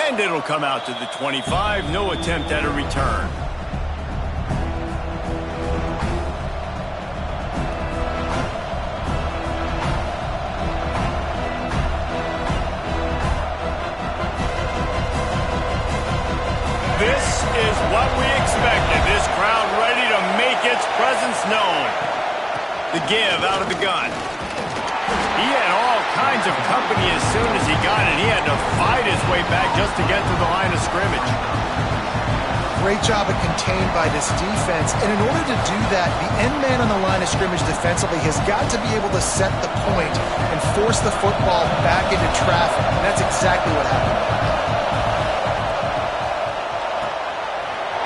And it'll come out to the 25. No attempt at a return. This is what we expected. This crowd ready to make its presence known. The give out of the gun. He had all kinds of company as soon as he got it. He had to fight his way back just to get to the line of scrimmage. Great job of contained by this defense. And in order to do that, the end man on the line of scrimmage defensively has got to be able to set the point and force the football back into traffic. And that's exactly what happened.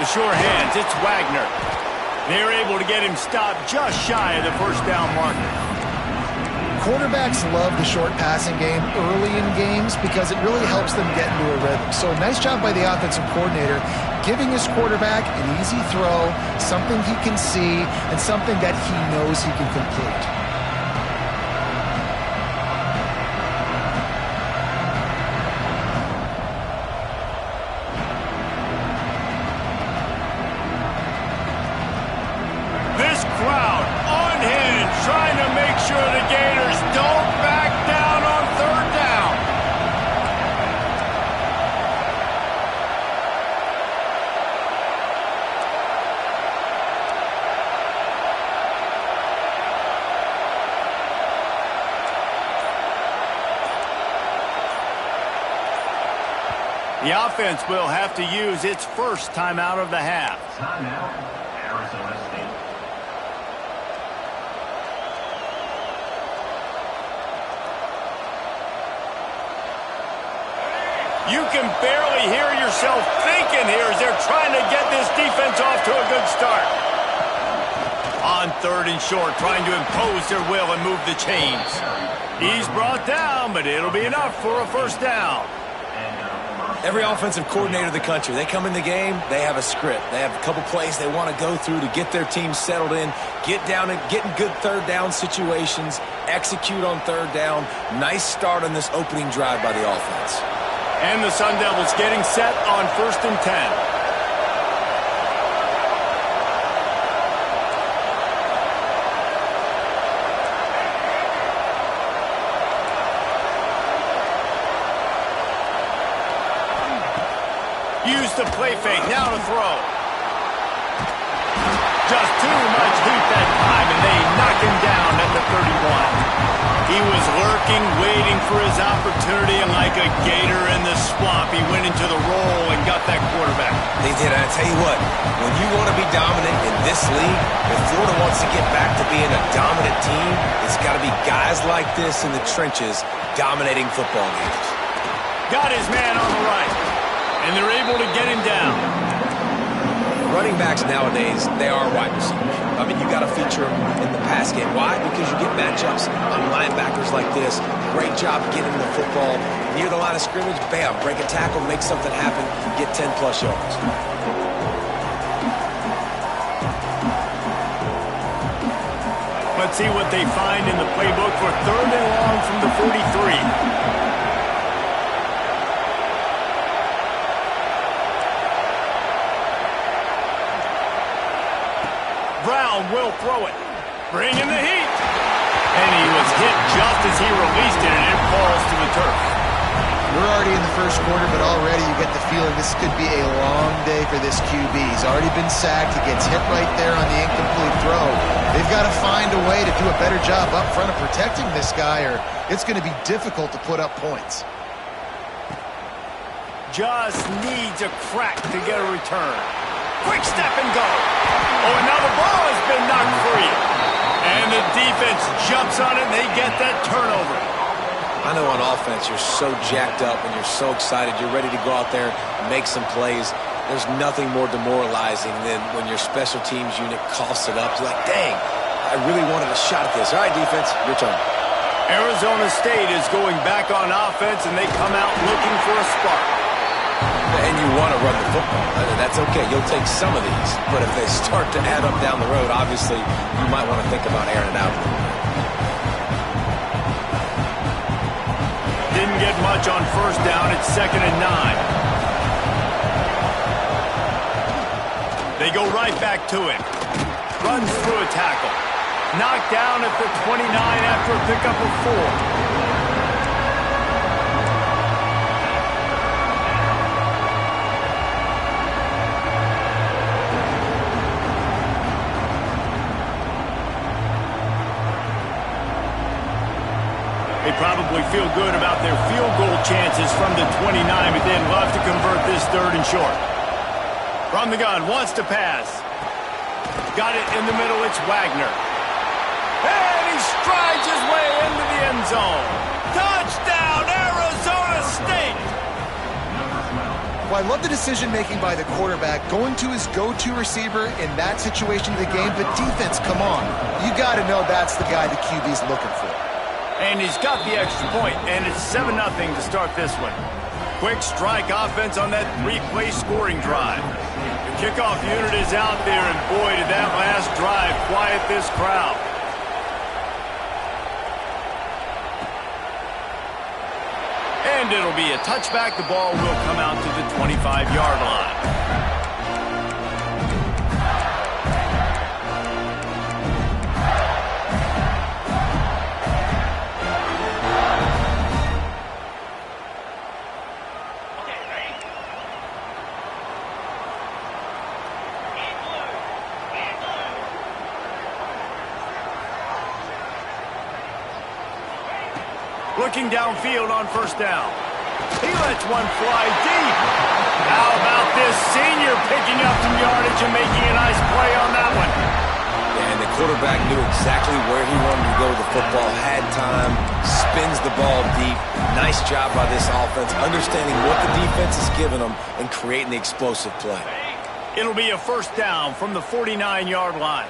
The sure hands, it's Wagner. They're able to get him stopped just shy of the first down marker. Quarterbacks love the short passing game early in games because it really helps them get into a rhythm. So a nice job by the offensive coordinator giving his quarterback an easy throw, something he can see, and something that he knows he can complete. The offense will have to use its first timeout of the half. Timeout, Arizona State. You can barely hear yourself thinking here as they're trying to get this defense off to a good start. On third and short, trying to impose their will and move the chains. He's brought down, but it'll be enough for a first down. Every offensive coordinator in the country, they come in the game, they have a script. They have a couple plays they want to go through to get their team settled in, get down and get in good third down situations, execute on third down. Nice start on this opening drive by the offense. And the Sun Devils getting set on 1st and 10. Use the play fake, now to throw. Just too much heat that time, and they knock him down at the 31. He was lurking, waiting for his opportunity, and like a gator in the swamp, he went into the roll and got that quarterback. They did, and I tell you what, when you want to be dominant in this league, if Florida wants to get back to being a dominant team, it's got to be guys like this in the trenches dominating football games. Got his man on the right. And they're able to get him down. Running backs nowadays, they are wide receivers. I mean, you got to feature them in the pass game. Why? Because you get matchups on linebackers like this. Great job getting the football near the line of scrimmage. Bam, break a tackle, make something happen, get 10-plus yards. Let's see what they find in the playbook for 3rd and long from the 43. Brown will throw it. Bring in the heat. And he was hit just as he released it, and it falls to the turf. We're already in the first quarter, but already you get the feeling this could be a long day for this QB. He's already been sacked. He gets hit right there on the incomplete throw. They've got to find a way to do a better job up front of protecting this guy, or it's going to be difficult to put up points. Just needs a crack to get a return. Quick step and go. Oh, and now the ball has been knocked free. And the defense jumps on it, and they get that turnover. I know on offense you're so jacked up and you're so excited. You're ready to go out there and make some plays. There's nothing more demoralizing than when your special teams unit coughs it up. You're like, dang, I really wanted a shot at this. All right, defense, your turn. Arizona State is going back on offense, and they come out looking for a spark. And you want to run the football. That's okay. You'll take some of these. But if they start to add up down the road, obviously, you might want to think about airing it out. Didn't didn't get much on first down. It's 2nd and 9. They go right back to him. Runs through a tackle. Knocked down at the 29 after a pickup of 4. They probably feel good about their field goal chances from the 29, but they'd love to convert this 3rd and short. From the gun, wants to pass. Got it in the middle, it's Wagner. And he strides his way into the end zone. Touchdown, Arizona State! Well, I love the decision-making by the quarterback, going to his go-to receiver in that situation of the game, but defense, come on. You got to know that's the guy the QB's looking for. And he's got the extra point, and it's 7-0 to start this one. Quick strike offense on that 3-play scoring drive. The kickoff unit is out there, and boy, did that last drive quiet this crowd. And it'll be a touchback. The ball will come out to the 25-yard line. Looking downfield on first down. He lets one fly deep. How about this senior picking up some yardage and making a nice play on that one? And the quarterback knew exactly where he wanted to go with the football, had time, spins the ball deep. Nice job by this offense, understanding what the defense is giving them and creating the explosive play. It'll be a first down from the 49-yard line.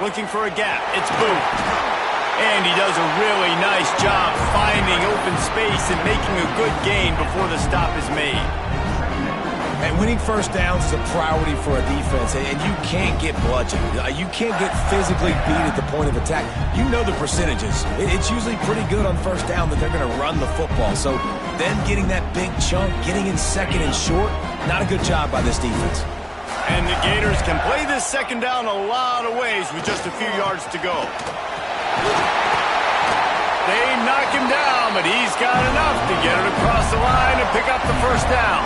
Looking for a gap. It's Booth. And he does a really nice job finding open space and making a good gain before the stop is made. And winning first downs is a priority for a defense, and you can't get bludgeoned. You can't get physically beat at the point of attack. You know the percentages. It's usually pretty good on first down that they're going to run the football. So then getting that big chunk, getting in 2nd and short, not a good job by this defense. And the Gators can play this 2nd down a lot of ways with just a few yards to go. They knock him down, but he's got enough to get it across the line and pick up the first down.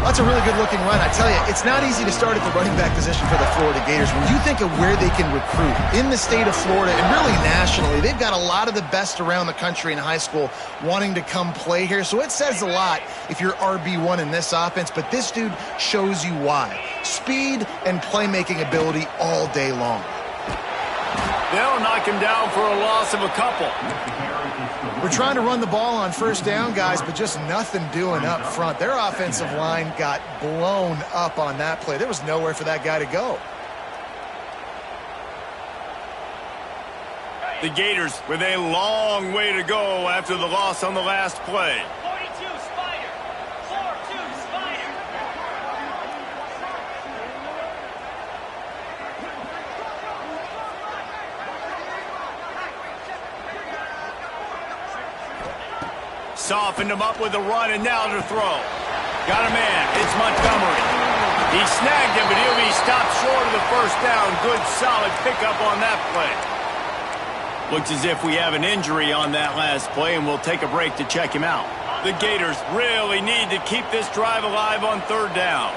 That's a really good-looking run. I tell you, it's not easy to start at the running back position for the Florida Gators. When you think of where they can recruit in the state of Florida and really nationally, they've got a lot of the best around the country in high school wanting to come play here. So it says a lot if you're RB1 in this offense, but this dude shows you why. Speed and playmaking ability all day long. They'll knock him down for a loss of a couple. We're trying to run the ball on first down, guys, but just nothing doing up front. Their offensive line got blown up on that play. There was nowhere for that guy to go. The Gators with a long way to go after the loss on the last play. 42 Spider. 4-2 Spider. Softened him up with a run, and now to throw. Got a man. It's Montgomery. He snagged him, but he'll be stopped short of the first down. Good, solid pickup on that play. Looks as if we have an injury on that last play, and we'll take a break to check him out. The Gators really need to keep this drive alive on 3rd down.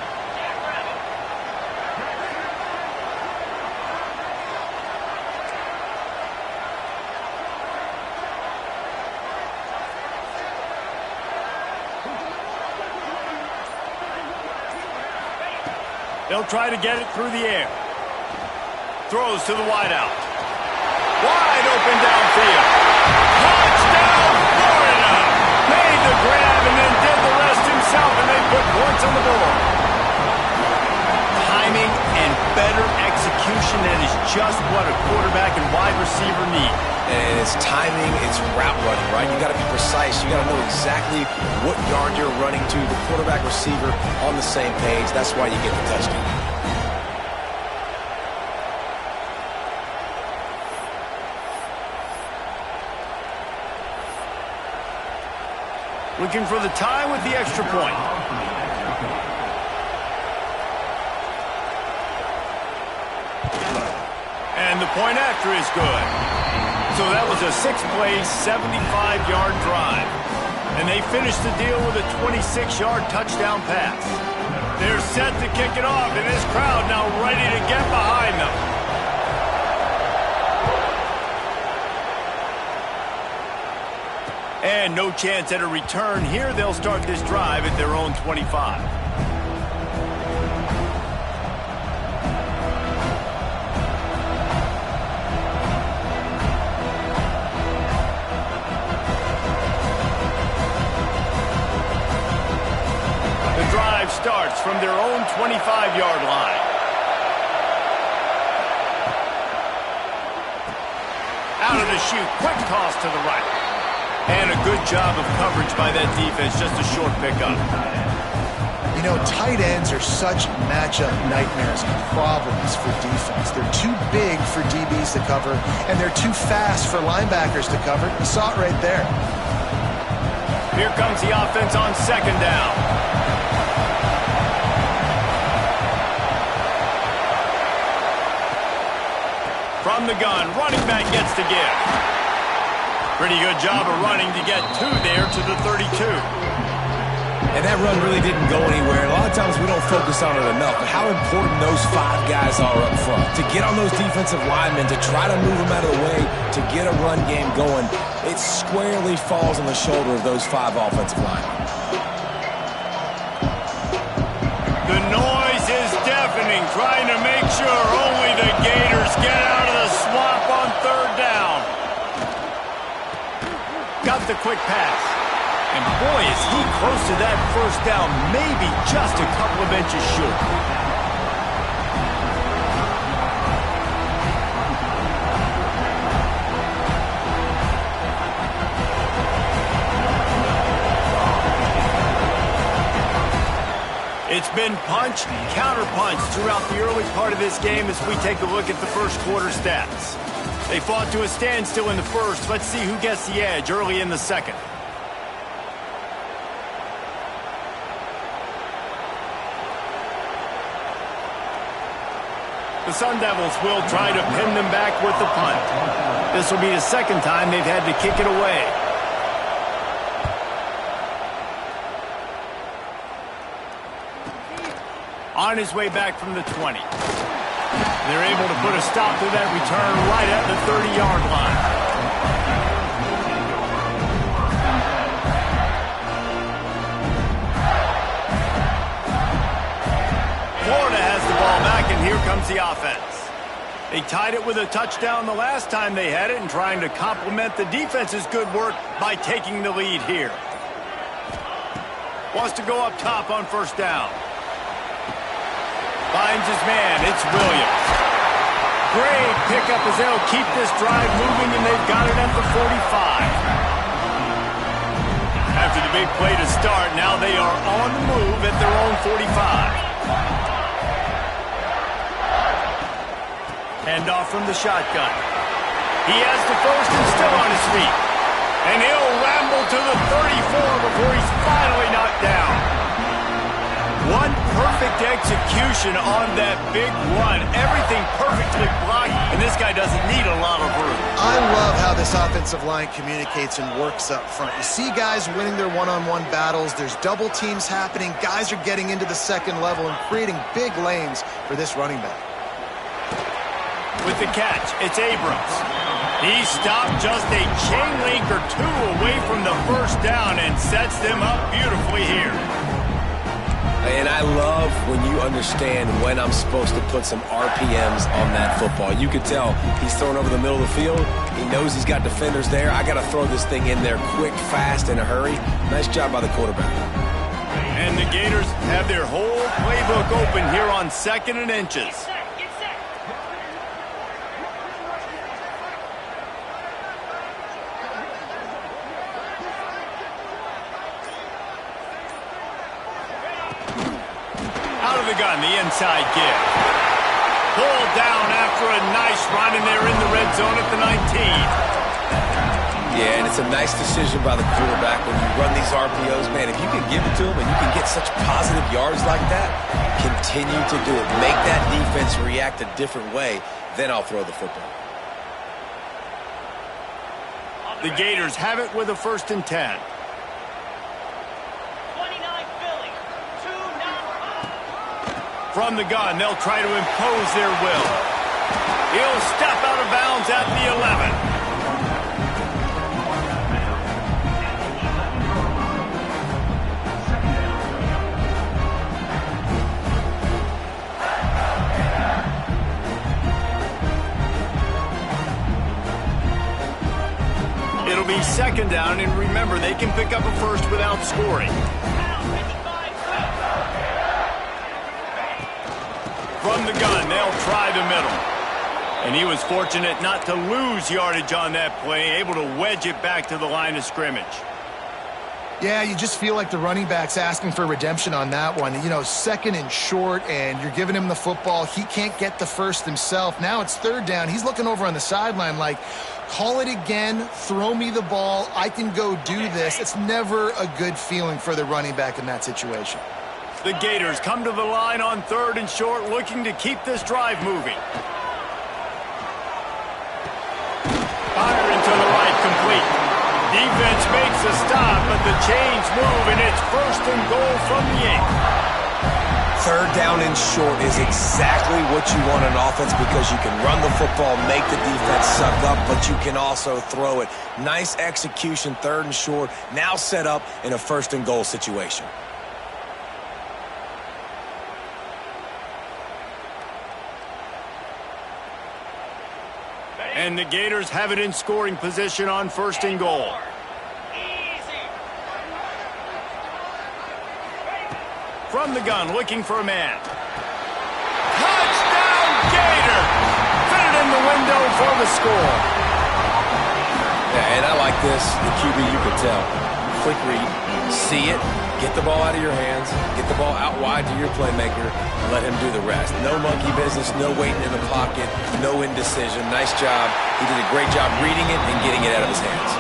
They'll try to get it through the air. Throws to the wideout. Wide open downfield. Touchdown, Florida! Made the grab and then did the rest himself, and they put points on the board. Timing and better execution. That is just what a quarterback and wide receiver need. And it's timing, it's route running, right? You got to be precise. You got to know exactly what yard you're running to. The quarterback, receiver on the same page. That's why you get the touchdown. Looking for the tie with the extra point. And the point after is good. So that was a 6-play, 75-yard drive. And they finished the deal with a 26-yard touchdown pass. They're set to kick it off, and this crowd now ready to get behind them. And no chance at a return here. They'll start this drive at their own 25. The drive starts from their own 25-yard line. Out of the chute, quick toss to the right. And a good job of coverage by that defense, just a short pickup. You know, tight ends are such matchup nightmares and problems for defense. They're too big for DBs to cover, and they're too fast for linebackers to cover. You saw it right there. Here comes the offense on second down. From the gun, running back gets the give. Pretty good job of running to get 2 there to the 32. And that run really didn't go anywhere. A lot of times we don't focus on it enough, but how important those 5 guys are up front. To get on those defensive linemen, to try to move them out of the way, to get a run game going, it squarely falls on the shoulder of those 5 offensive linemen. The noise is deafening, trying to make sure only the Gators get out of the swamp on third down. Got the quick pass. And boy, is he close to that first down, maybe just a couple of inches short. It's been punch, counter-punch throughout the early part of this game as we take a look at the first quarter stats. They fought to a standstill in the first. Let's see who gets the edge early in the second. The Sun Devils will try to pin them back with the punt. This will be the second time they've had to kick it away. On his way back from the 20. They're able to put a stop to that return right at the 30-yard line. Florida has the ball back, and here comes the offense. They tied it with a touchdown the last time they had it and trying to complement the defense's good work by taking the lead here. Wants to go up top on first down. Finds his man. It's Williams. Great pickup as they'll keep this drive moving, and they've got it at the 45. After the big play to start, now they are on the move at their own 45. Handoff from the shotgun. He has the first and still on his feet. And he'll ramble to the 34 before he's finally knocked down. One perfect execution on that big run. Everything perfectly blocked, and this guy doesn't need a lot of room. I love how this offensive line communicates and works up front. You see guys winning their one-on-one battles. There's double teams happening. Guys are getting into the second level and creating big lanes for this running back. With the catch, it's Abrams. He stopped just a chain link or two away from the first down and sets them up beautifully here. And I love when you understand when I'm supposed to put some RPMs on that football. You could tell he's throwing over the middle of the field. He knows he's got defenders there. I got to throw this thing in there quick, fast, in a hurry. Nice job by the quarterback. And the Gators have their whole playbook open here on 2nd and inches. the gun, the inside give. Pulled down after a nice run, and they're in the red zone at the 19. Yeah, and it's a nice decision by the quarterback when you run these RPOs. Man, if you can give it to him and you can get such positive yards like that, continue to do it. Make that defense react a different way, then I'll throw the football. The Gators have it with a 1st and 10. 29 Philly. 2 From the gun, they'll try to impose their will. He'll step out of bounds at the 11. It'll be 2nd down, and remember, they can pick up a first without scoring. From the gun, they'll try the middle. And he was fortunate not to lose yardage on that play, able to wedge it back to the line of scrimmage. Yeah, you just feel like the running back's asking for redemption on that one. You know, 2nd and short, and you're giving him the football. He can't get the first himself. Now it's 3rd down. He's looking over on the sideline like, call it again, throw me the ball, I can go do this. It's never a good feeling for the running back in that situation. The Gators come to the line on 3rd and short, looking to keep this drive moving. Fire into the right, complete. Defense makes a stop, but the chains move, and it's 1st and goal from the 8. 3rd down and short is exactly what you want on offense because you can run the football, make the defense suck up, but you can also throw it. Nice execution, 3rd and short, now set up in a 1st and goal situation. And the Gators have it in scoring position on 1st and goal. From the gun, looking for a man. Touchdown, Gator! Fit it in the window for the score. Yeah, and I like this. The QB, you can tell. Quick read, see it, get the ball out of your hands, get the ball out wide to your playmaker, and let him do the rest. No monkey business, no waiting in the pocket, no indecision. Nice job. He did a great job reading it and getting it out of his hands.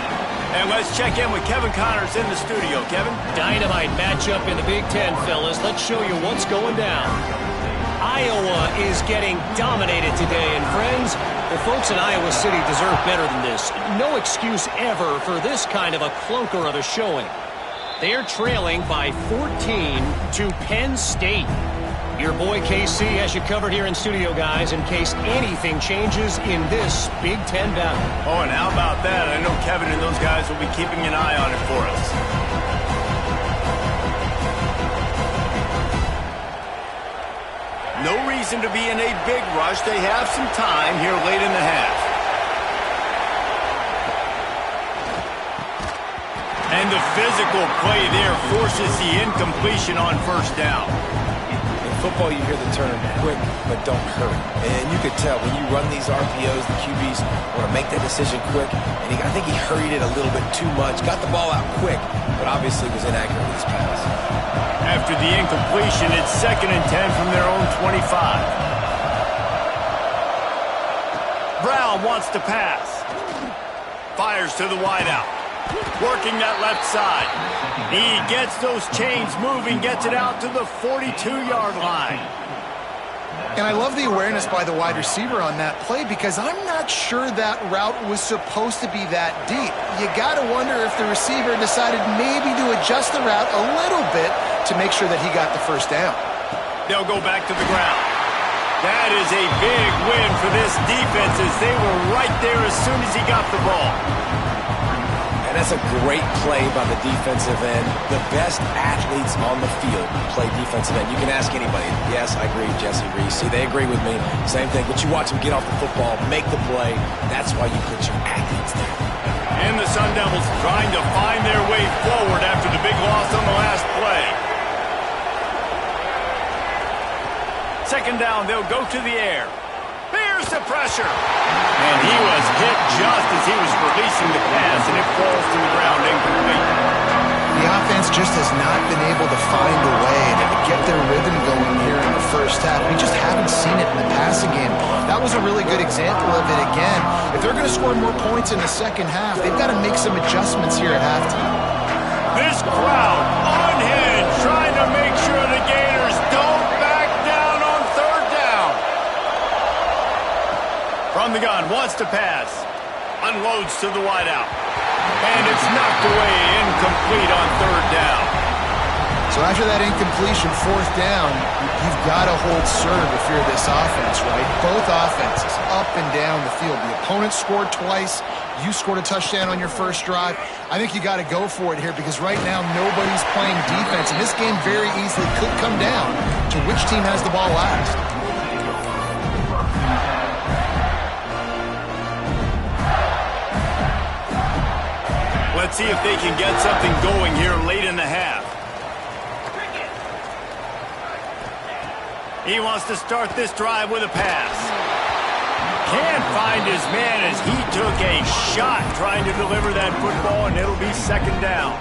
And let's check in with Kevin Connors in the studio. Kevin? Dynamite matchup in the Big Ten, fellas. Let's show you what's going down. Iowa is getting dominated today, and friends, the folks in Iowa City deserve better than this. No excuse ever for this kind of a clunker of a showing. They're trailing by 14 to Penn State. Your boy KC has you covered here in studio, guys, in case anything changes in this Big Ten battle. Oh, and how about that? I know Kevin and those guys will be keeping an eye on it for us. No reason to be in a big rush. They have some time here late in the half. And the physical play there forces the incompletion on 1st down. Football, you hear the term quick, but don't hurry. And you could tell when you run these RPOs, the QBs want to make that decision quick. And I think he hurried it a little bit too much. Got the ball out quick, but obviously was inaccurate with his pass. After the incompletion, it's 2nd and 10 from their own 25. Brown wants to pass. Fires to the wideout. Working that left side. He gets those chains moving, gets it out to the 42-yard line. And I love the awareness by the wide receiver on that play because I'm not sure that route was supposed to be that deep. You got to wonder if the receiver decided maybe to adjust the route a little bit to make sure that he got the 1st down. They'll go back to the ground. That is a big win for this defense as they were right there as soon as he got the ball. And that's a great play by the defensive end. The best athletes on the field play defensive end. You can ask anybody. Yes, I agree, Jesse Reese. See, they agree with me. Same thing. But you watch them get off the football, make the play. That's why you put your athletes there. And the Sun Devils trying to find their way forward after the big loss on the last play. 2nd down, they'll go to the air. Here's the pressure. And he was hit just as he was releasing the pass, and it falls to the ground incomplete. The offense just has not been able to find a way to get their rhythm going here in the first half. We just haven't seen it in the passing game. That was a really good example of it again. If they're going to score more points in the second half, they've got to make some adjustments here at halftime. This crowd unhinged, trying to make sure the Gators don't back down on third down. From the gun, wants to pass. Unloads to the wideout. And it's knocked away, incomplete on third down. So after that incompletion, fourth down, you've got to hold serve if you're this offense, right? Both offenses up and down the field. The opponent scored twice. You scored a touchdown on your first drive. I think you got to go for it here because right now nobody's playing defense. And this game very easily could come down to which team has the ball last. Let's see if they can get something going here late in the half. He wants to start this drive with a pass. Can't find his man as he took a shot trying to deliver that football, and it'll be second down.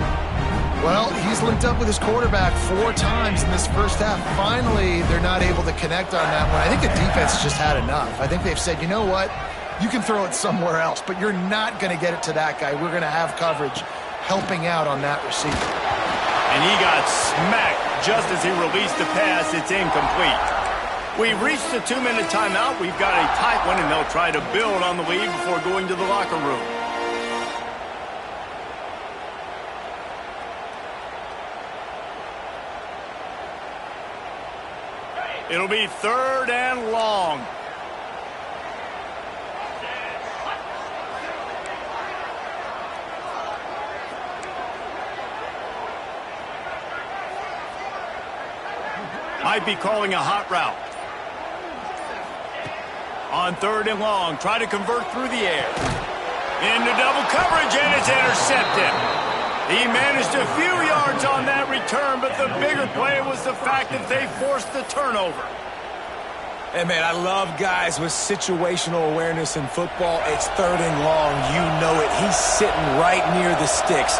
Well, he's linked up with his quarterback 4 times in this first half. Finally, they're not able to connect on that one. I think the defense just had enough. I think they've said, you know what? You can throw it somewhere else, but you're not going to get it to that guy. We're going to have coverage helping out on that receiver. And he got smacked just as he released the pass. It's incomplete. We've reached the 2-minute timeout. We've got a tight one, and they'll try to build on the lead before going to the locker room. It'll be third and long. Might be calling a hot route. On third and long, try to convert through the air. Into double coverage, and it's intercepted. He managed a few yards on that return, but the bigger play was the fact that they forced the turnover. Hey, man, I love guys with situational awareness in football. It's third and long. You know it. He's sitting right near the sticks,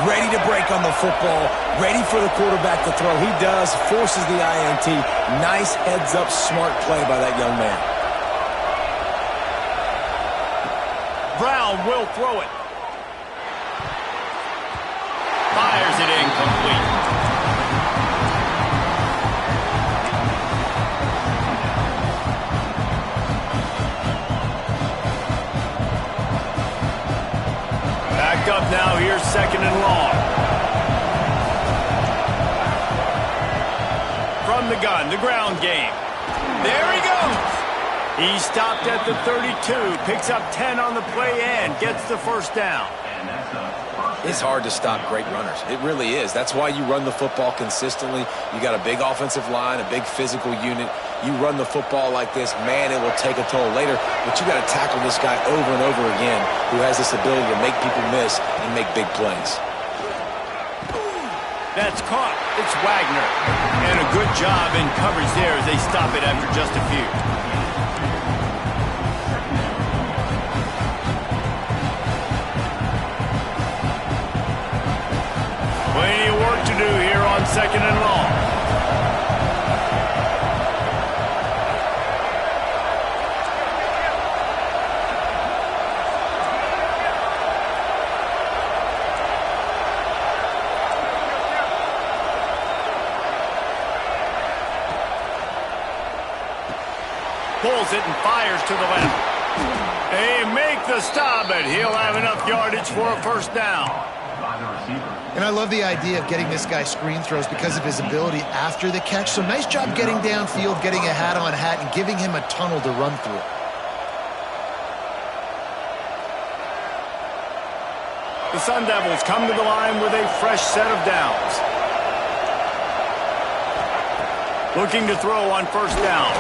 ready to break on the football, ready for the quarterback to throw. He does, forces the INT. Nice heads-up, smart play by that young man. Brown will throw it. Fires it incomplete. Back up now, here's second and long. From the gun, the ground game. There he goes. He stopped at the 32, picks up 10 on the play and gets the first down. It's hard to stop great runners. It really is. That's why you run the football consistently. You got a big offensive line, a big physical unit. You run the football like this, man, it will take a toll later. But you got to tackle this guy over and over again who has this ability to make people miss and make big plays. That's caught. It's Wagner. And a good job in coverage there as they stop it after just a few. Plenty of work to do here on second and long. Pulls it and fires to the left. They make the stop, but he'll have enough yardage for a first down. And I love the idea of getting this guy screen throws because of his ability after the catch. So nice job getting downfield, getting a hat-on-hat, and giving him a tunnel to run through. The Sun Devils come to the line with a fresh set of downs. Looking to throw on first down.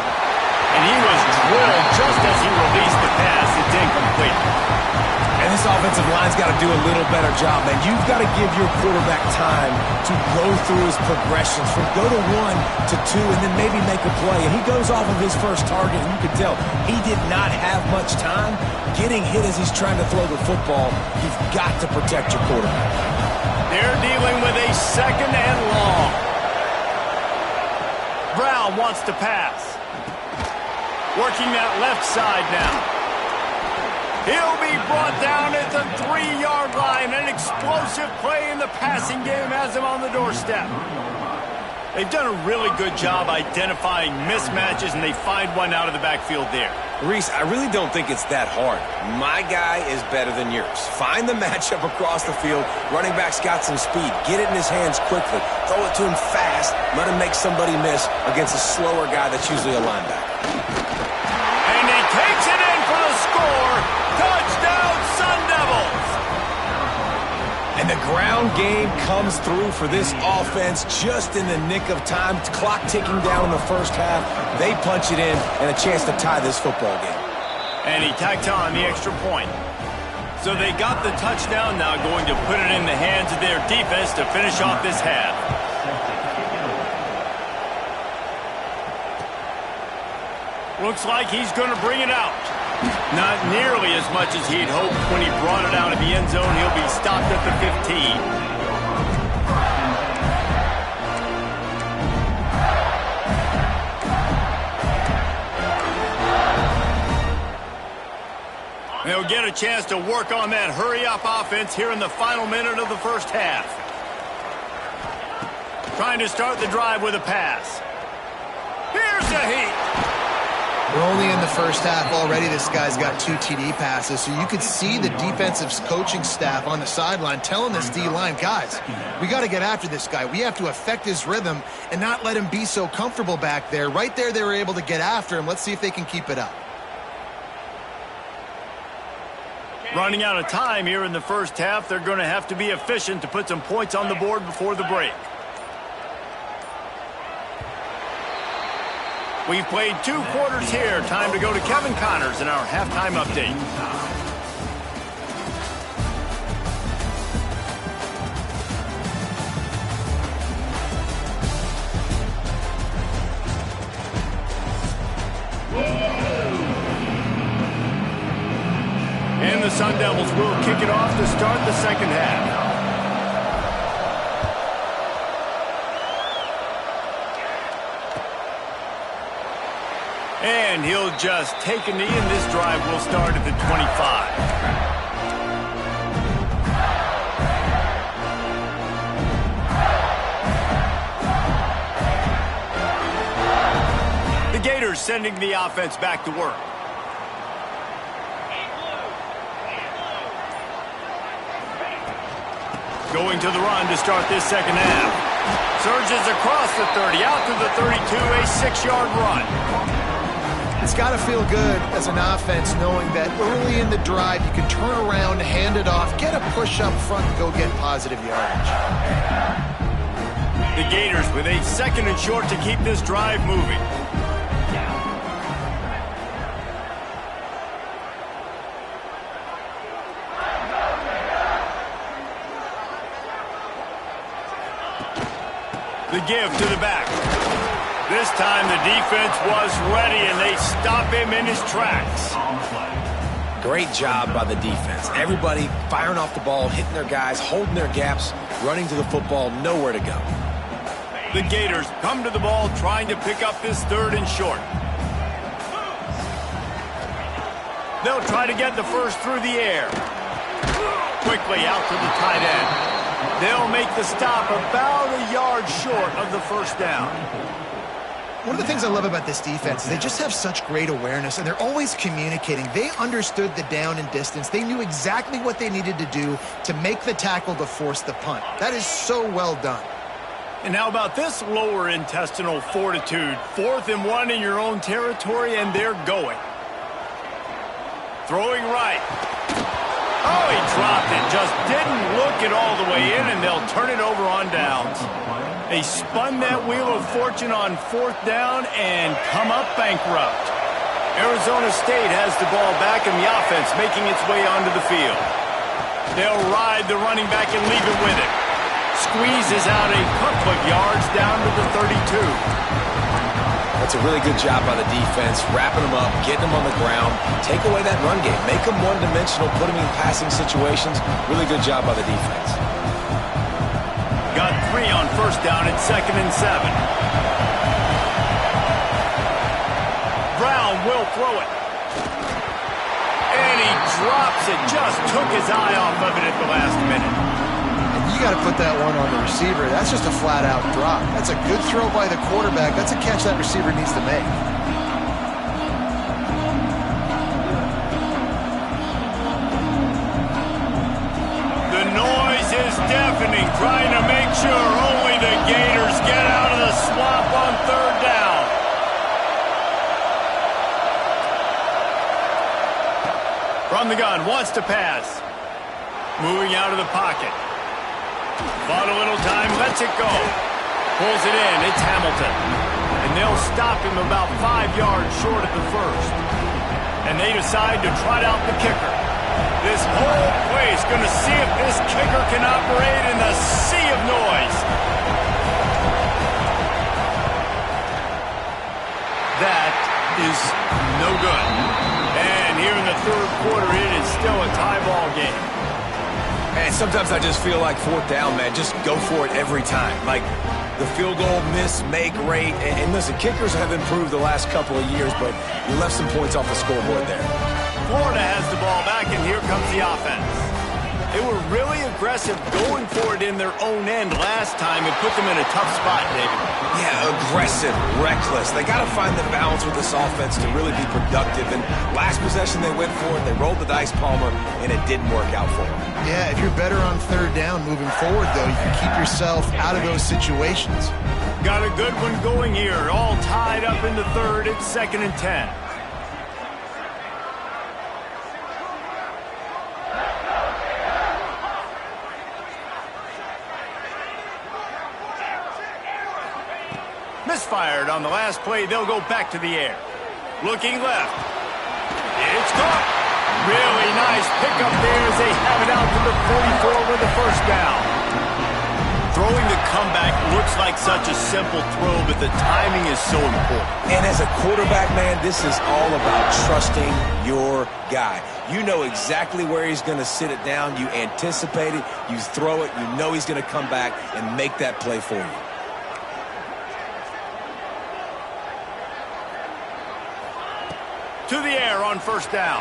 And he was drilled just as he released the pass. It's incomplete. And this offensive line's got to do a little better job, man. You've got to give your quarterback time to go through his progressions from go to 1 to 2 and then maybe make a play. And he goes off of his first target, and you can tell he did not have much time. Getting hit as he's trying to throw the football, you've got to protect your quarterback. They're dealing with a second and long. Brown wants to pass. Working that left side now. He'll be brought down at the 3-yard line. An explosive play in the passing game has him on the doorstep. They've done a really good job identifying mismatches, and they find one out of the backfield there. Reese, I really don't think it's that hard. My guy is better than yours. Find the matchup across the field. Running back's got some speed. Get it in his hands quickly. Throw it to him fast. Let him make somebody miss against a slower guy that's usually a linebacker. And he takes it in for the score. Touchdown, Sun Devils! And the ground game comes through for this offense just in the nick of time. Clock ticking down in the first half. They punch it in and a chance to tie this football game. And he tacked on the extra point. So they got the touchdown, now going to put it in the hands of their defense to finish off this half. Looks like he's going to bring it out. Not nearly as much as he'd hoped when he brought it out of the end zone. He'll be stopped at the 15. They'll get a chance to work on that hurry-up offense here in the final minute of the first half. Trying to start the drive with a pass. Here's the heat. We're only in the first half already. This guy's got 2 TD passes, so you could see the defensive coaching staff on the sideline telling this D-line, guys, we got to get after this guy. We have to affect his rhythm and not let him be so comfortable back there. Right there, they were able to get after him. Let's see if they can keep it up. Running out of time here in the first half. They're going to have to be efficient to put some points on the board before the break. We've played 2 quarters here. Time to go to Kevin Connors in our halftime update. And the Sun Devils will kick it off to start the second half. And he'll just take a knee, and this drive will start at the 25. The Gators sending the offense back to work. Going to the run to start this second half. Surges across the 30, out to the 32, a 6-yard run. It's got to feel good as an offense knowing that early in the drive you can turn around, hand it off, get a push up front, and go get positive yardage. The Gators with a 2nd and short to keep this drive moving. The give to the back. This time the defense was ready, and they stop him in his tracks. Great job by the defense. Everybody firing off the ball, hitting their guys, holding their gaps, running to the football, nowhere to go. The Gators come to the ball, trying to pick up this 3rd and short. They'll try to get the first through the air. Quickly out to the tight end. They'll make the stop about a yard short of the first down. One of the things I love about this defense is they just have such great awareness, and they're always communicating. They understood the down and distance. They knew exactly what they needed to do to make the tackle to force the punt. That is so well done. And how about this lower intestinal fortitude? 4th and 1 in your own territory, and they're going. Throwing right. Oh, he dropped it. Just didn't look it all the way in, and they'll turn it over on downs. They spun that wheel of fortune on 4th down and come up bankrupt. Arizona State has the ball back, and the offense making its way onto the field. They'll ride the running back and leave it with it. Squeezes out a couple of yards down to the 32. That's a really good job by the defense, wrapping them up, getting them on the ground, take away that run game, make them one-dimensional, put them in passing situations. Really good job by the defense. Got 3 on 1st down at 2nd and 7. Brown will throw it. And he drops it. Just took his eye off of it at the last minute. And you got to put that one on the receiver. That's just a flat-out drop. That's a good throw by the quarterback. That's a catch that receiver needs to make. The noise is deafening, trying to make sure only the Gators get out of the swamp on third down. From the gun, wants to pass. Moving out of the pocket. Bought a little time, lets it go. Pulls it in, it's Hamilton. And they'll stop him about 5 yards short at the first. And they decide to trot out the kicker. This whole place going to see if this kicker can operate in the sea of noise. That is no good. And here in the third quarter, it is still a tie ball game. And sometimes I just feel like fourth down, man. Just go for it every time. Like the field goal, miss, make, rate. And listen, kickers have improved the last couple of years, but you left some points off the scoreboard there. Florida has the ball back, and here comes the offense. They were really aggressive going for it in their own end last time and put them in a tough spot, David. Yeah, aggressive, reckless. They got to find the balance with this offense to really be productive. And last possession, they went for it. They rolled the dice, Palmer, and it didn't work out for them. Yeah, if you're better on third down moving forward, though, you can keep yourself out of those situations. Got a good one going here. All tied up in the third. It's 2nd and 10. Misfired on the last play. They'll go back to the air. Looking left. It's caught. Really nice pickup there as they have it out to the 44 with the first down. Throwing the comeback looks like such a simple throw, but the timing is so important. And as a quarterback, man, this is all about trusting your guy. You know exactly where he's going to sit it down. You anticipate it. You throw it. You know he's going to come back and make that play for you. To the air on first down.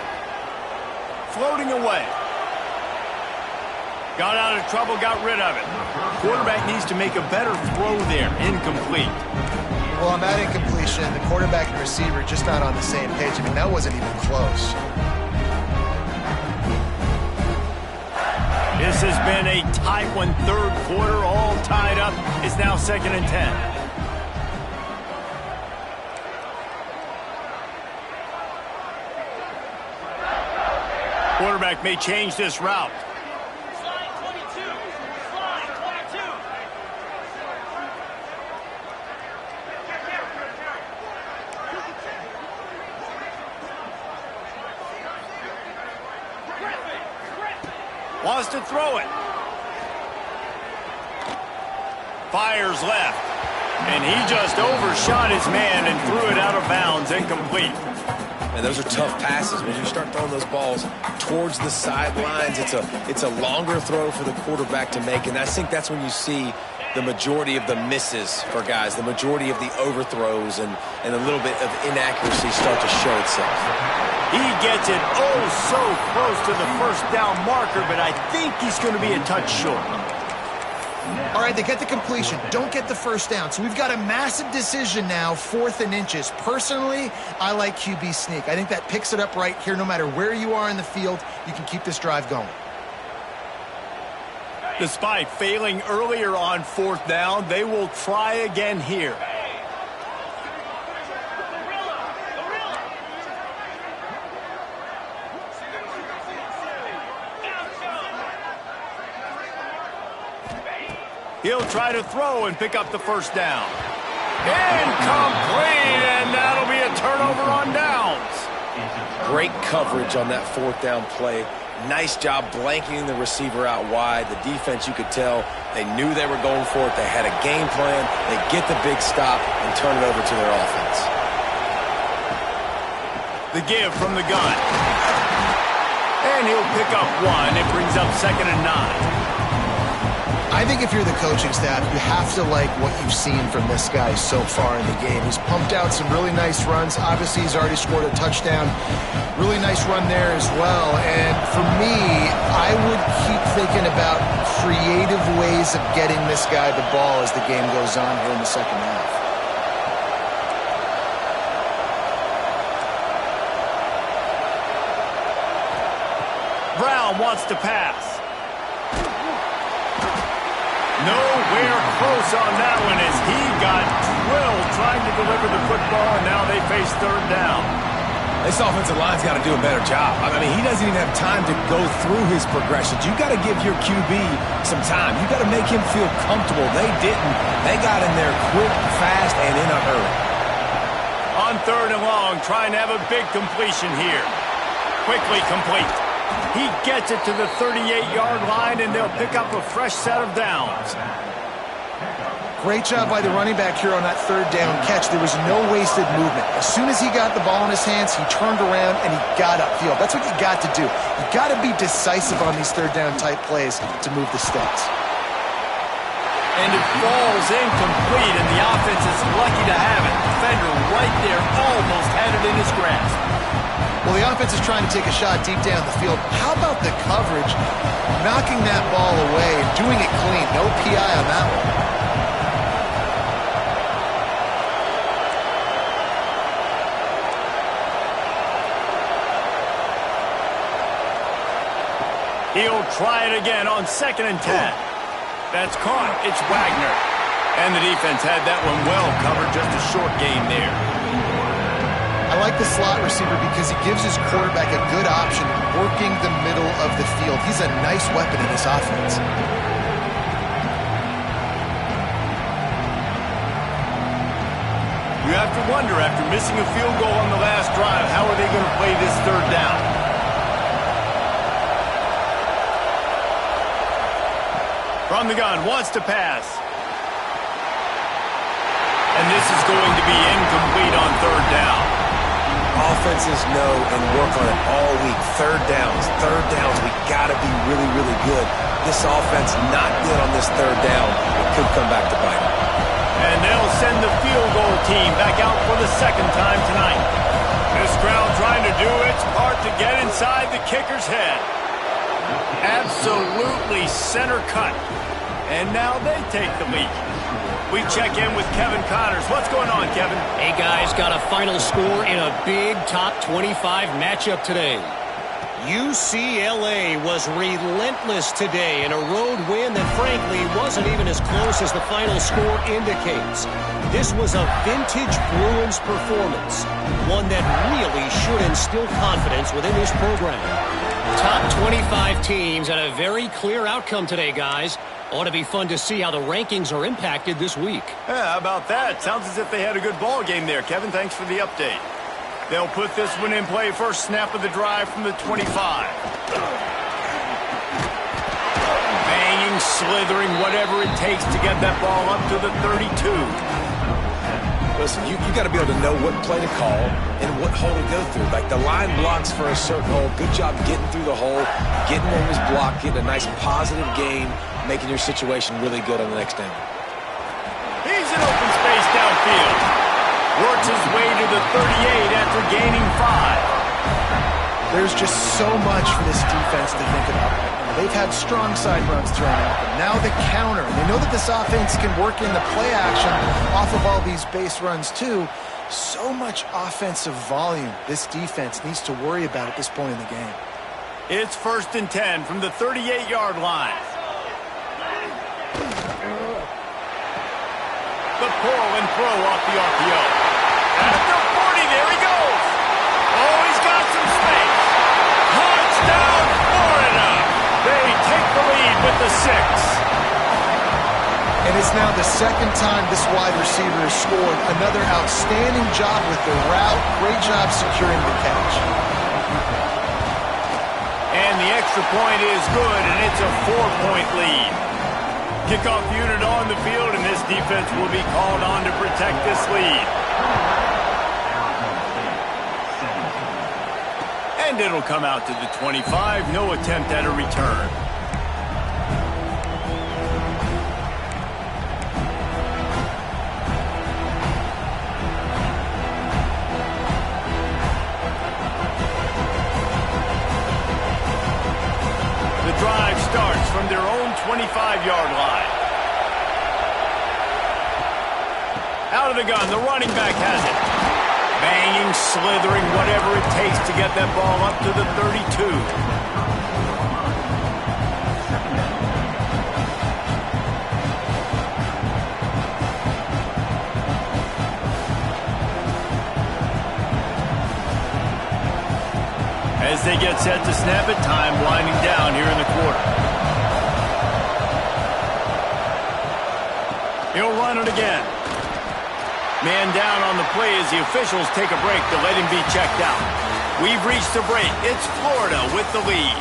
Floating away. Got out of trouble, got rid of it. Quarterback needs to make a better throw there. Incomplete. Well, on that incompletion, the quarterback and receiver just not on the same page. I mean, that wasn't even close. This has been a tight one. Third quarter, all tied up. It's now 2nd and 10. Quarterback may change this route. Slide 22. Slide 22. Wants to throw it. Fires left. And he just overshot his man and threw it out of bounds. Incomplete. And those are tough passes. When you start throwing those balls towards the sidelines, it's a longer throw for the quarterback to make. And I think that's when you see the majority of the misses for guys, the majority of the overthrows and a little bit of inaccuracy start to show itself. He gets it so close to the first down marker, but I think he's going to be a touch short. All right, they get the completion. Don't get the first down. So we've got a massive decision now, 4th and inches. Personally, I like QB sneak. I think that picks it up right here. No matter where you are in the field, you can keep this drive going. Despite failing earlier on 4th down, they will try again here. He'll try to throw and pick up the first down. Incomplete, and that'll be a turnover on downs. Great coverage on that 4th down play. Nice job blanketing the receiver out wide. The defense, you could tell, they knew they were going for it. They had a game plan. They get the big stop and turn it over to their offense. The give from the gun. And he'll pick up one. It brings up 2nd and 9. I think if you're the coaching staff, you have to like what you've seen from this guy so far in the game. He's pumped out some really nice runs. Obviously, he's already scored a touchdown. Really nice run there as well. And for me, I would keep thinking about creative ways of getting this guy the ball as the game goes on here in the second half. Brown wants to pass. Nowhere close on that one as he got drilled trying to deliver the football, and now they face third down. This offensive line's got to do a better job. I mean, he doesn't even have time to go through his progressions. You got to give your QB some time. You got to make him feel comfortable. They didn't. They got in there quick, fast, and in a hurry. On third and long, trying to have a big completion here. Quickly complete. He gets it to the 38-yard line, and they'll pick up a fresh set of downs. Great job by the running back here on that third down catch. There was no wasted movement. As soon as he got the ball in his hands, he turned around and he got upfield. That's what you got to do. You got to be decisive on these third down type plays to move the sticks. And it falls incomplete, and the offense is lucky to have it. Defender right there almost had it in his grasp. Well, the offense is trying to take a shot deep down the field. How about the coverage? Knocking that ball away and doing it clean. No PI on that one. He'll try it again on 2nd and 10. That's caught. It's Wagner. And the defense had that one well covered. Just a short gain there. I like the slot receiver because he gives his quarterback a good option working the middle of the field. He's a nice weapon in this offense. You have to wonder, after missing a field goal on the last drive, how are they going to play this third down? From the gun, wants to pass. And this is going to be incomplete on third down. Offenses know and work on it all week. Third downs. We got to be really, really good. This offense not good on this third down. It could come back to bite them. And they'll send the field goal team back out for the second time tonight. This crowd trying to do its part to get inside the kicker's head. Absolutely center cut. And now they take the lead. We check in with Kevin Connors. What's going on, Kevin? Hey, guys, got a final score in a big top 25 matchup today. UCLA was relentless today in a road win that, frankly, wasn't even as close as the final score indicates. This was a vintage Bruins performance, one that really should instill confidence within this program. Top 25 teams and a very clear outcome today, guys. Ought to be fun to see how the rankings are impacted this week. Yeah, how about that? Sounds as if they had a good ball game there, Kevin. Thanks for the update. They'll put this one in play. First snap of the drive from the 25. Banging, slithering, whatever it takes to get that ball up to the 32. Listen, you got to be able to know what play to call and what hole to go through. Like the line blocks for a certain hole. Good job getting through the hole, getting what was blocked, getting a nice positive gain, making your situation really good on the next angle. He's in open space downfield. Works his way to the 38 after gaining 5. There's just so much for this defense to think about right now. They've had strong side runs thrown at them. Now the counter. They know that this offense can work in the play action off of all these base runs too. So much offensive volume this defense needs to worry about at this point in the game. It's 1st and 10 from the 38-yard line. The pull and throw off the RPO. At the 40, there he goes. Oh, he's got some space. Touchdown, Florida. They take the lead with the 6. And it's now the second time this wide receiver has scored. Another outstanding job with the route. Great job securing the catch. And the extra point is good, and it's a 4-point lead. Kickoff unit on the field, and this defense will be called on to protect this lead. And it'll come out to the 25. No attempt at a return. 25-yard line. Out of the gun, the running back has it. Banging, slithering, whatever it takes to get that ball up to the 32. As they get set to snap it, time winding down here in the quarter. He'll run it again. Man down on the play as the officials take a break to let him be checked out. We've reached the break. It's Florida with the lead.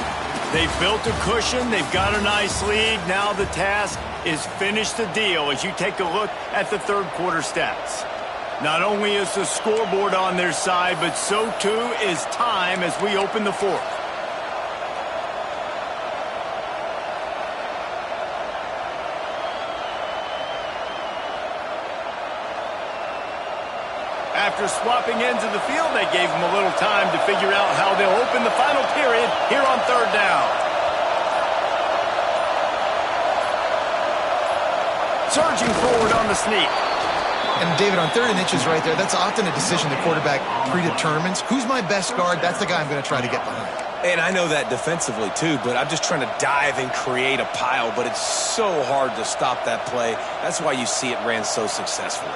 They've built a cushion. They've got a nice lead. Now the task is finish the deal as you take a look at the third quarter stats. Not only is the scoreboard on their side, but so too is time as we open the fourth. After swapping ends of the field, they gave them a little time to figure out how they'll open the final period here on third down. Surging forward on the sneak. And David, on 3rd and inches right there, that's often a decision the quarterback predetermines. Who's my best guard? That's the guy I'm going to try to get behind. And I know that defensively too, but I'm just trying to dive and create a pile, but it's so hard to stop that play. That's why you see it ran so successfully.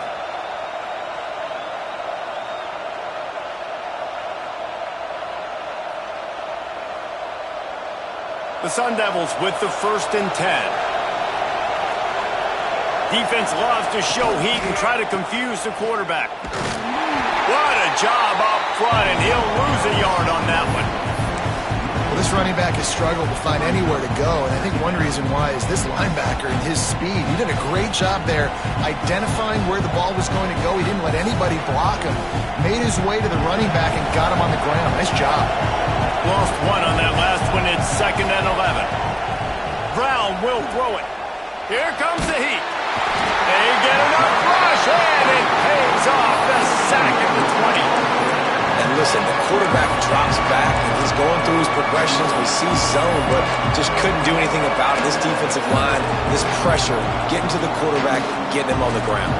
The Sun Devils with the 1st and 10. Defense loves to show heat and try to confuse the quarterback. What a job up front, and he'll lose a yard on that one. Well, this running back has struggled to find anywhere to go, and I think one reason why is this linebacker and his speed. He did a great job there identifying where the ball was going to go. He didn't let anybody block him. Made his way to the running back and got him on the ground. Nice job. Lost one on that last one. It's 2nd and 11. Brown will throw it. Here comes the heat. They get enough rush, and it pays off. The sack at the 20. And listen, the quarterback drops back, and he's going through his progressions. We see zone, but just couldn't do anything about it. This defensive line, this pressure, getting to the quarterback, getting him on the ground.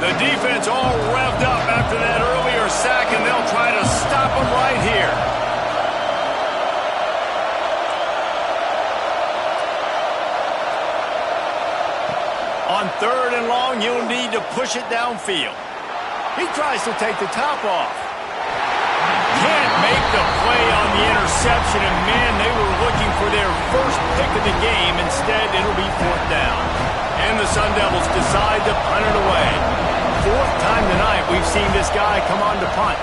The defense all revved up after that earlier sack, and they'll try to stop him right here. On 3rd and long, you'll need to push it downfield. He tries to take the top off. Can't make the play on the interception, and man, they were looking for their first pick of the game. Instead, it'll be 4th down. And the Sun Devils decide to punt it away. 4th time tonight we've seen this guy come on to punt.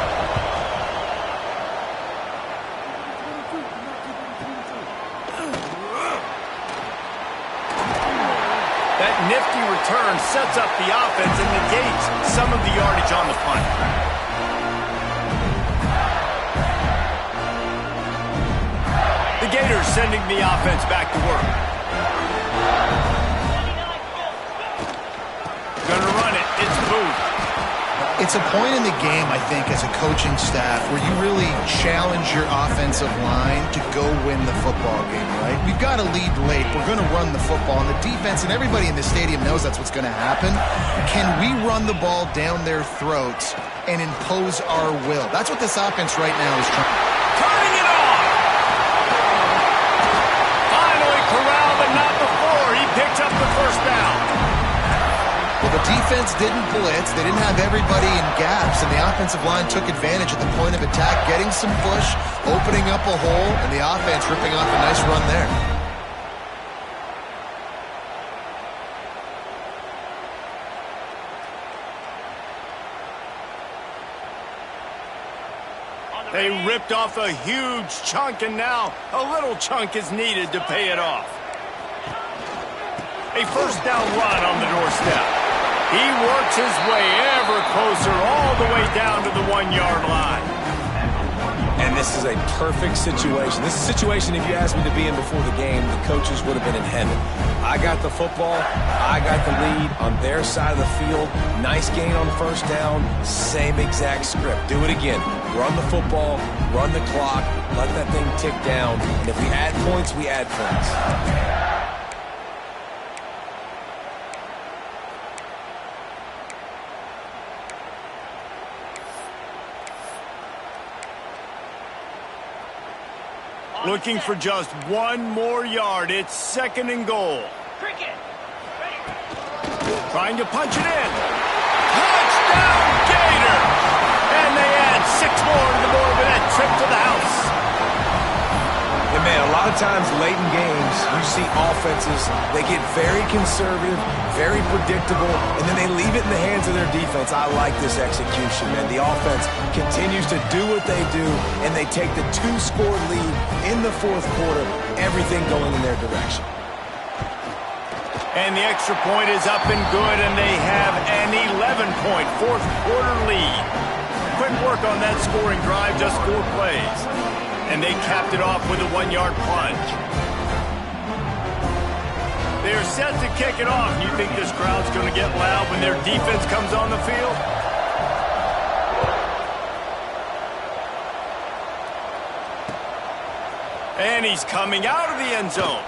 That nifty return sets up the offense and negates some of the yardage on the punt. The Gators sending the offense back to work. Gonna run it. It's Booth. It's a point in the game, I think, as a coaching staff where you really challenge your offensive line to go win the football game, right? We've got to lead late. We're going to run the football. And the defense and everybody in the stadium knows that's what's going to happen. Can we run the ball down their throats and impose our will? That's what this offense right now is trying. Turning it on! Finally corralled, but not before. He picks up the 1st down. Well, the defense didn't blitz. They didn't have everybody in gaps, and the offensive line took advantage at the point of attack, getting some push, opening up a hole, and the offense ripping off a nice run there. They ripped off a huge chunk, and now a little chunk is needed to pay it off. A 1st down run on the doorstep. He works his way ever closer all the way down to the 1-yard line. And And this is a perfect situation. This is a situation, if you asked me to be in before the game, the coaches would have been in heaven. I got the football. I got the lead on their side of the field. Nice gain on first down. Same exact script. Do it again. Run the football, run the clock, let that thing tick down. And if we add points, we add points. Looking for just one more yard. It's 2nd and goal. Cricket. Trying to punch it in. Touchdown, Gator! And they add 6 more to the board with that trip to the house. And man, a lot of times late in games, you see offenses, they get very conservative, very predictable, and then they leave it in the hands of their defense. I like this execution, man. The offense continues to do what they do, and they take the 2-score lead in the 4th quarter, everything going in their direction. And the extra point is up and good, and they have an 11-point 4th quarter lead. Quick work on that scoring drive, just 4 plays. And they capped it off with a 1-yard plunge. They're set to kick it off. You think this crowd's going to get loud when their defense comes on the field? And he's coming out of the end zone.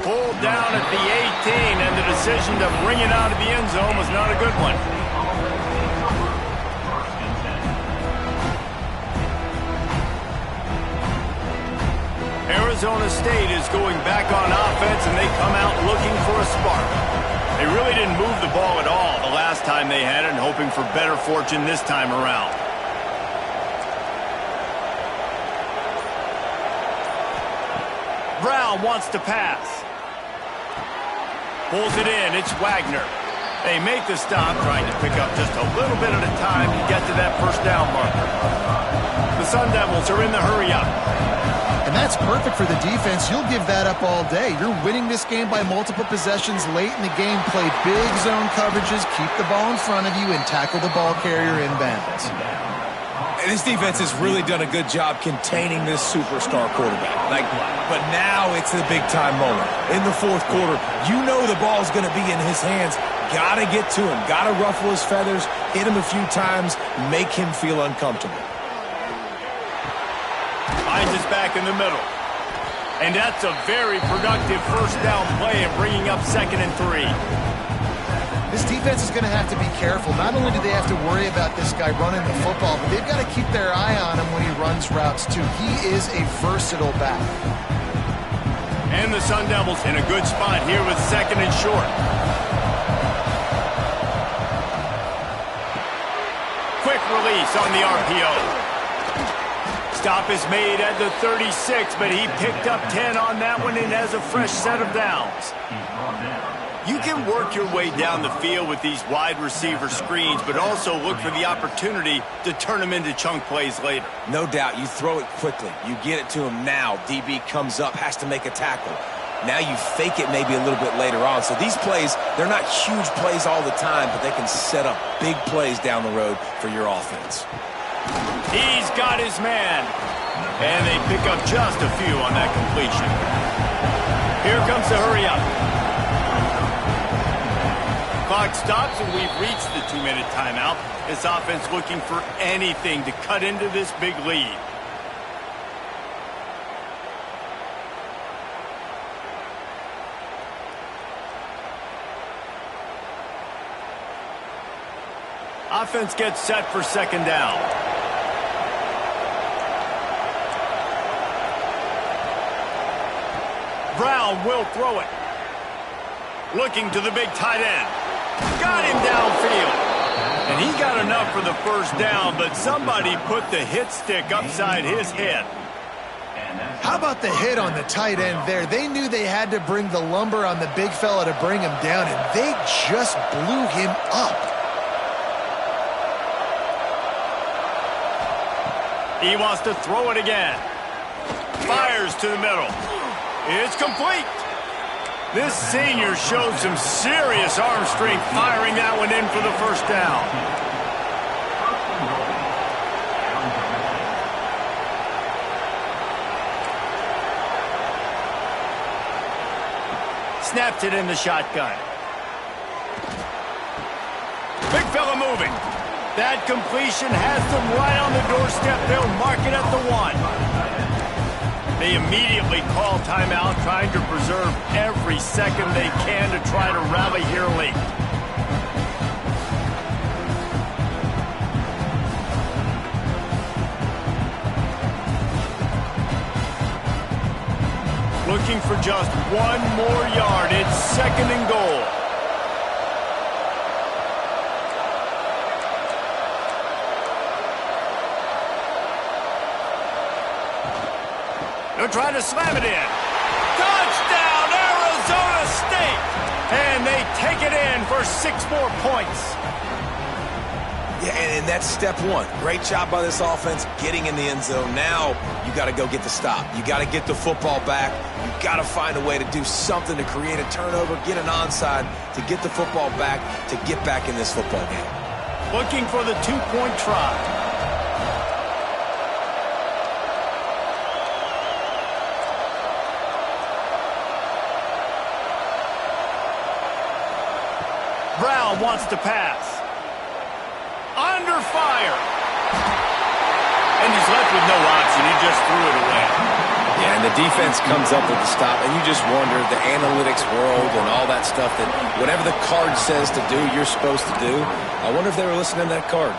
Pulled down at the 18, and the decision to bring it out of the end zone was not a good one. Arizona State is going back on offense, and they come out looking for a spark. They really didn't move the ball at all the last time they had it, and hoping for better fortune this time around. Brown wants to pass. Pulls it in. It's Wagner. They make the stop, trying to pick up just a little bit at a time to get to that first down marker. The Sun Devils are in the hurry-up. And that's perfect for the defense. You'll give that up all day. You're winning this game by multiple possessions late in the game. Play big zone coverages, keep the ball in front of you, and tackle the ball carrier inbounds. And this defense has really done a good job containing this superstar quarterback. But now it's the big-time moment. In the 4th quarter, you know the ball's going to be in his hands. Got to get to him. Got to ruffle his feathers, hit him a few times, make him feel uncomfortable. Finds his back in the middle. And that's a very productive first down play of bringing up 2nd and 3. This defense is going to have to be careful. Not only do they have to worry about this guy running the football, but they've got to keep their eye on him when he runs routes, too. He is a versatile back. And the Sun Devils in a good spot here with 2nd and short. Quick release on the RPO. Stop is made at the 36, but he picked up 10 on that one and has a fresh set of downs. You can work your way down the field with these wide receiver screens, but also look for the opportunity to turn them into chunk plays later. No doubt, you throw it quickly. You get it to him now. DB comes up, has to make a tackle. Now you fake it maybe a little bit later on. So these plays, they're not huge plays all the time, but they can set up big plays down the road for your offense. He's got his man. And they pick up just a few on that completion. Here comes the hurry-up. Clock stops, and we've reached the 2-minute timeout. This offense looking for anything to cut into this big lead. Offense gets set for 2nd down. Brown will throw it. Looking to the big tight end. Got him downfield. And he got enough for the first down, but somebody put the hit stick upside his head. How about the hit on the tight end there? They knew they had to bring the lumber on the big fella to bring him down, and they just blew him up. He wants to throw it again. Fires to the middle. It's complete. This senior showed some serious arm strength firing that one in for the first down. Snaps it in the shotgun. Big fella moving. That completion has them right on the doorstep. They'll mark it at the 1. They immediately call timeout, trying to preserve every second they can to try to rally here late. Looking for just 1 more yard. It's 2nd and goal. They'll try to slam it in. Touchdown, Arizona State! And they take it in for 6 more points. Yeah, and that's step 1. Great job by this offense getting in the end zone. Now you got to go get the stop. You got to get the football back. You got to find a way to do something to create a turnover, get an onside, to get the football back, to get back in this football game. Looking for the 2-point try. Brown wants to pass. Under fire. And he's left with no option. He just threw it away. Yeah, and the defense comes up with the stop, and you just wonder, the analytics world and all that stuff, that whatever the card says to do, you're supposed to do. I wonder if they were listening to that card.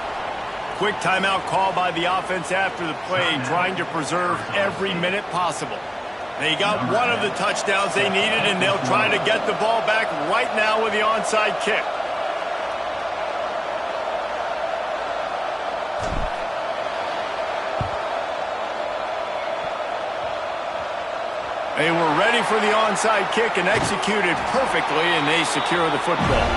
Quick timeout call by the offense after the play, trying to preserve every minute possible. They got one of the touchdowns they needed, and they'll try to get the ball back right now with the onside kick. They were ready for the onside kick and executed perfectly, and they secure the football.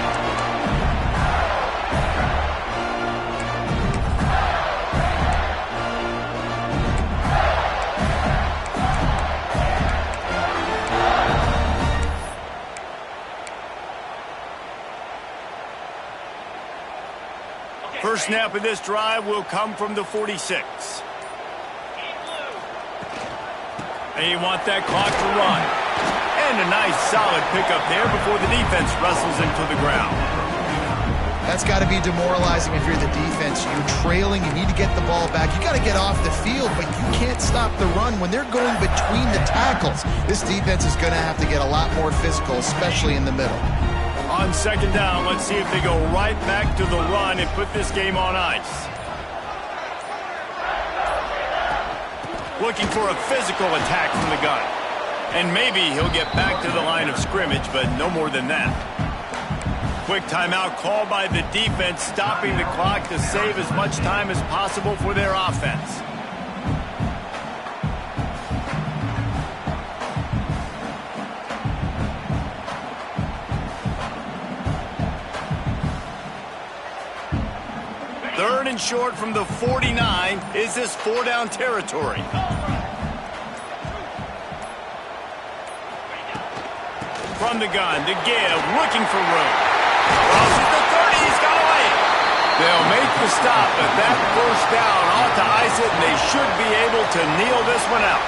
First snap of this drive will come from the 46. They want that clock to run. And a nice solid pickup there before the defense wrestles into the ground. That's got to be demoralizing if you're the defense. You're trailing, you need to get the ball back. You got to get off the field, but you can't stop the run when they're going between the tackles. This defense is going to have to get a lot more physical, especially in the middle. On 2nd down, let's see if they go right back to the run and put this game on ice. Looking for a physical attack from the gun. And maybe he'll get back to the line of scrimmage, but no more than that. Quick timeout called by the defense, stopping the clock to save as much time as possible for their offense. Third and short from the 49. Is this 4-down territory? From the gun to give, looking for room. Crosses the 30, he's got away. They'll make the stop, but that first down ought to ice it, and they should be able to kneel this one out.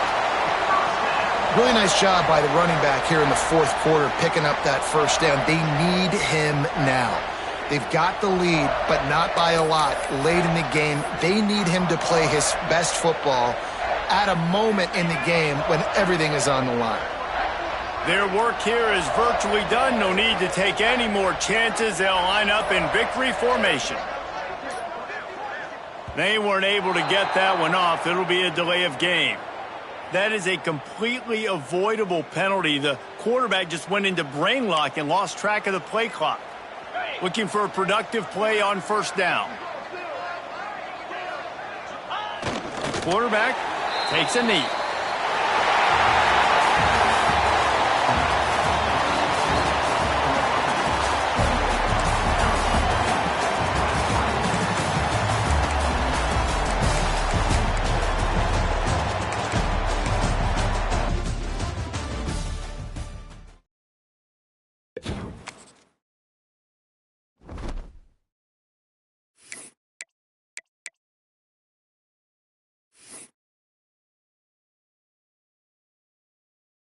Really nice job by the running back here in the 4th quarter, picking up that first down. They need him now. They've got the lead, but not by a lot late in the game. They need him to play his best football at a moment in the game when everything is on the line. Their work here is virtually done. No need to take any more chances. They'll line up in victory formation. They weren't able to get that one off. It'll be a delay of game. That is a completely avoidable penalty. The quarterback just went into brain lock and lost track of the play clock. Looking for a productive play on first down. Quarterback takes a knee.